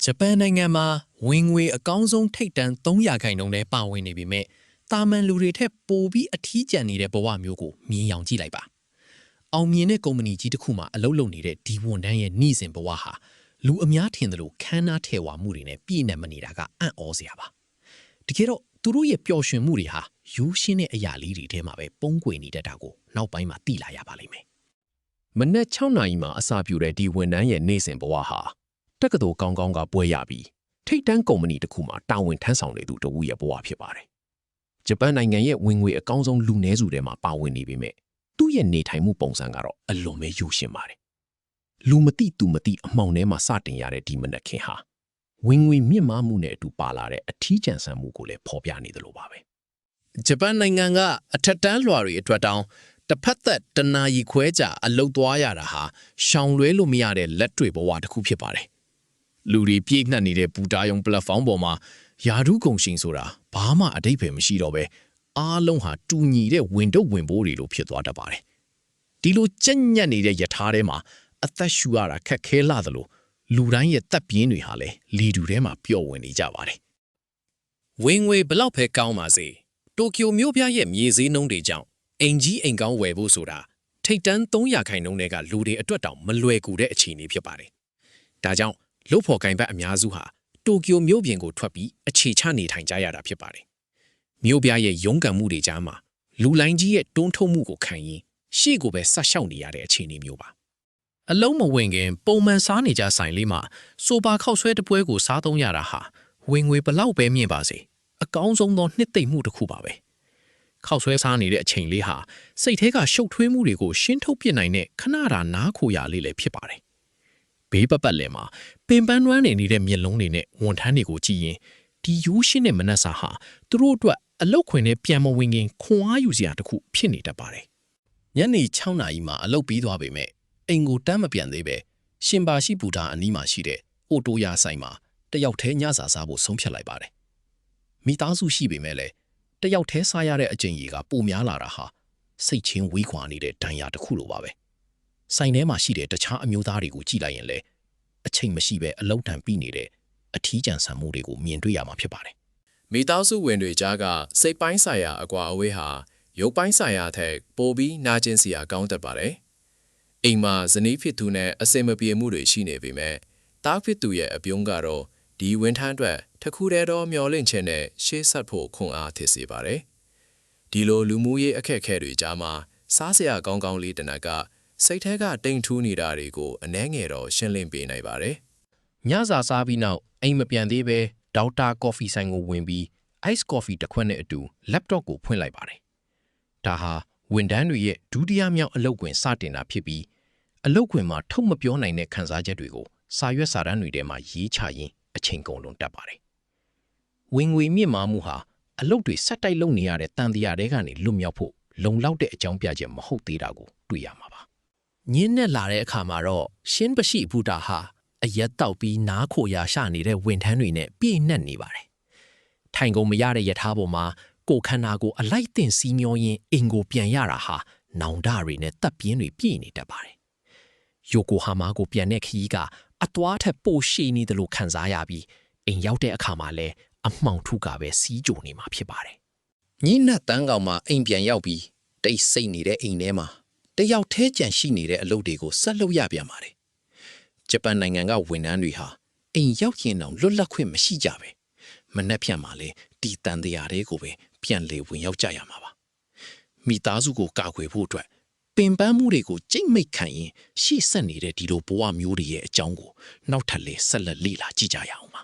ဂျပန်နိုင်ငံမှာဝင်ငွေအကောင်းဆုံးထိပ်တန်း300%နဲ့ပါဝင်နေပြီမဲ့တာမန်လူတွေထက်ပိုပြီးအထီးကျန်နေတဲ့ဘဝမျိုးကိုမြင်အောင်ကြည့်လိုက်ပါအောင်မြင်တဲ့ကုမ္ပဏီကြီးတစ်ခုမှာအလုပ်လုပ်နေတဲ့ဒီဝန်ထမ်းရဲ့နှိစဉ်ဘဝဟာလူအများထင်သလိုခမ်းနားထဲဝါမှုတွေနဲ့ပြည့်နှက်မနေတာကအံ့ဩစရာပါတကယ်တော့သူတို့ရဲ့ပျော်ရွှင်မှုတွေဟာရိုးရှင်းတဲ့အရာလေးတွေထဲမှာပဲပုံကွယ်နေတတ်တာကိုနောက်ပိုင်းမှာသိလာရပါလိမ့်မယ်မနက်6 နာရီမှာအစာပြူတဲ့ဒီဝန်ထမ်းရဲ့နှိစဉ်ဘဝဟာတက္ကသိုလ်ကောင်းကောင်းကပွဲရပြီးထိပ်တန်းကုမ္ပဏီတစ်ခုမှာတာဝန်ထမ်းဆောင်နေသူတဦးရဲ့ဘဝဖြစ်ပါတယ်ဂျပန်နိုင်ငံရဲ့ဝင်ငွေအကောင်းဆုံးလူနည်းစုထဲမှာပါဝင်နေပေမဲ့သူ့ရဲ့နေထိုင်မှုပုံစံကတော့အလွန်ပဲရိုးရှင်းပါတယ်လူမသိသူမသိအမှောင်ထဲမှာစတင်ရတဲ့ဒီမနက်ခင်းဟာဝင်ငွေမြင့်မားမှုနဲ့အတူပါလာတဲ့အထီးကျန်ဆန်မှုကိုလည်းဖော်ပြနေသလိုပါပဲဂျပန်နိုင်ငံကအထက်တန်းလွှာတွေအတွက်တောင်တစ်ဖက်သက်တနာရီခွဲကြာအလုတ်သွားရတာဟာရှောင်လွဲလို့မရတဲ့လက်တွေ့ဘဝတစ်ခုဖြစ်ပါတယ်လူတွေပြည့်နှက်နေတဲ့ပူတာယုံပလက်ဖောင်းပေါ်မှာယာဓုကုန်ရှင်ဆိုတာဘာမှအတိတ်ပဲမရှိတော့ပဲအားလုံးဟာတူညီတဲ့ဝင်တော့ဝင်ပိုးတွေလိုဖြစ်သွားတတ်ပါတယ်ဒီလိုကြက်ညက်နေတဲ့ယထာထဲမှာအသက်ရှူရတာခက်ခဲလာသလိုလူတိုင်းရဲ့တပ်ပြင်းတွေဟာလည်းလီတူထဲမှာပျော့ဝင်နေကြပါတယ်ဝင်ငွေဘလောက်ပဲကောင်းပါစေတိုကျိုမြို့ပြရဲ့မြေဈေးနှုန်းတွေကြောင့်အိမ်ကြီးအိမ်ကောင်းဝယ်ဖို့ဆိုတာထိပ်တန်း300%နဲ့ကလူတွေအတွက်တောင်မလွယ်ကူတဲ့အခြေအနေဖြစ်ပါတယ်ဒါကြောင့်လုပ်ဖို့ကင်ဘက်အများစုဟာတိုကျိုမြို့ပြင်ကိုထွက်ပြီးအခြေချနေထိုင်ကြရတာဖြစ်ပါတယ်မြို့ပြရဲ့ရုန်းကန်မှုတွေကြားမှာလူလိုင်းကြီးရဲ့တွန်းထုတ်မှုကိုခံရင်ရှေ့ကိုပဲဆက်လျှောက်နေရတဲ့အခြေအနေမျိုးပါအလုံးမဝင်ခင်ပုံမှန်စားနေကြဆိုင်လေးမှာဆိုပါခောက်ဆွဲတပွဲကိုစားသုံးရတာဟာဝင်ငွေဘလောက်ပဲမြင့်ပါစေအကောင်းဆုံးသောနှစ်သိမ့်မှုတစ်ခုပါပဲခောက်ဆွဲစားနေတဲ့အချိန်လေးဟာစိတ်ထဲကရှုပ်ထွေးမှုတွေကိုရှင်းထုတ်ပြနိုင်တဲ့ခဏတာနားခိုရလေးလည်းဖြစ်ပါတယ်ဘေးပတ်လည်မှာပင်ပန်းနွမ်းနေတဲ့မျက်လုံးတွေနဲ့ဝန်ထမ်းတွေကိုကြည့်ရင်ဒီရိုးရှင်းတဲ့မနက်စာဟာသူတို့အတွက်အလုတ်ခွင်နဲ့ပြန်မဝင်ခင်ခွန်အားယူစရာတစ်ခုဖြစ်နေတတ်ပါတယ်ညနေ6 နာရီမှာအလုတ်ပြီးသွားပေမဲ့အိမ်ကိုတမ်းမပြန်သေးပဲရှင်ပါရှိပူတာအနီးမှာရှိတဲ့အိုတိုယာဆိုင်မှာတယောက်တည်းညစာစားဖို့ဆုံးဖြတ်လိုက်ပါတယ်မိသားစုရှိပေမဲ့လည်းတယောက်တည်းစားရတဲ့အချိန်ကြီးကပိုများလာတာဟာစိတ်ချင်းဝေးခွာနေတဲ့ဒဏ်ရာတစ်ခုလိုပါပဲဆိုင်ထဲမှာရှိတဲ့တခြားအမျိုးသားတွေကိုကြည့်လိုက်ရင်လည်းအချိန်မရှိပဲအလုံးတန်ပြီးနေတဲ့အထီးကျန်ဆန်မှုတွေကိုမြင်တွေ့ရမှာဖြစ်ပါတယ်မိသားစုဝင်တွေကြားကစိတ်ပိုင်းဆိုင်ရာအကွာအဝေးဟာရုပ်ပိုင်းဆိုင်ရာထက်ပိုပြီးနာကျင်စရာကောင်းတတ်ပါတယ်အိမ်မှာဇနီးဖြစ်သူနဲ့အစင်မပြေမှုတွေရှိနေပေမဲ့တားဖြစ်သူရဲ့အပြုံးကတော့ဒီဝန်ထမ်းအတွက်တစ်ခုတည်းသောမျောလင့်ခြင်းနဲ့ရှေ့ဆက်ဖို့ခွန်အားထည့်စေပါတယ်ဒီလိုလူမှုရေးအခက်အခဲတွေကြားမှာစားစရာကောင်းကောင်းလေးတနက်ကစိတ်ထဲကတိမ်ထူးနေတာတွေကိုအနှဲငယ်တော့ရှင်းလင်းပေးနိုင်ပါတယ်ညစာစားပြီးနောက်အိမ်မပြန်သေးပဲဒေါက်တာကော်ဖီဆိုင်ကိုဝင်ပြီး ice coffee တစ်ခွက်နဲ့အတူ laptop ကိုဖွင့်လိုက်ပါတယ်ဒါဟာဝန်ထမ်းတွေရဲ့ဒုတိယမြောက်အလုပ်ခွင်စတင်တာဖြစ်ပြီးအလုပ်ခွင်မှာထုတ်မပြောနိုင်တဲ့ခံစားချက်တွေကိုစာရွက်စာတမ်းတွေထဲမှာရေးချရင်းအချိန်ကုန်လွန်တတ်ပါတယ်ဝင်ငွေမြင့်မားမှုဟာအလုပ်တွေဆက်တိုက်လုပ်နေရတဲ့တန်တရားတွေကနေလွတ်မြောက်ဖို့လုံလောက်တဲ့အကြောင်းပြချက်မဟုတ်သေးတာကိုတွေ့ရမှာပါညင်းနဲ့လာတဲ့အခါမှာတော့ရှင်းပရှိဘူတာဟာအရက်တောက်ပြီးနားခိုရာရှနေတဲ့ဝန်ထမ်းတွေနဲ့ပြည့်နှက်နေပါတယ်ထိုင်ကုန်မရတဲ့ယထာပေါ်မှာကိုခန္ဓာကိုအလိုက်တင်စီးမျောရင်းအင်ကိုပြန်ရတာဟာနောင်တတွေနဲ့တပ်ပြင်းတွေပြည့်နေတတ်ပါတယ်ယိုကိုဟာမာကိုပြန်တဲ့ခရီးကအသွားထက်ပိုရှည်နေတယ်လို့ခံစားရပြီးအိမ်ရောက်တဲ့အခါမှာလည်းအမှောင်ထုကပဲစီးကြိုနေမှာဖြစ်ပါတယ်ညနက်တန်းကောင်မှာအိမ်ပြန်ရောက်ပြီးတိတ်ဆိတ်နေတဲ့အိမ်ထဲမှာတယောက်ထဲကြံရှိနေတဲ့အလုပ်တွေကိုဆက်လုပ်ရပြန်ပါတယ်ဂျပန်နိုင်ငံကဝန်ထမ်းတွေဟာအိမ်ရောက်ရင်တောင်လွတ်လပ်ခွင့်မရှိကြပဲမနှက်ဖြန့်မှာလဲတီတန်တရားတွေကိုပဲပြန်လေဝင်ရောက်ကြရမှာပါမိသားစုကိုကာကွယ်ဖို့အတွက်ပင်ပန်းမှုတွေကိုကြိတ်မိတ်ခံရင်ရှေ့ဆက်နေတဲ့ဒီလိုဘဝမျိုးတွေရဲ့အကြောင်းကိုနောက်ထပ်လဲဆက်လက်လေ့လာကြည့်ကြရအောင်ပါ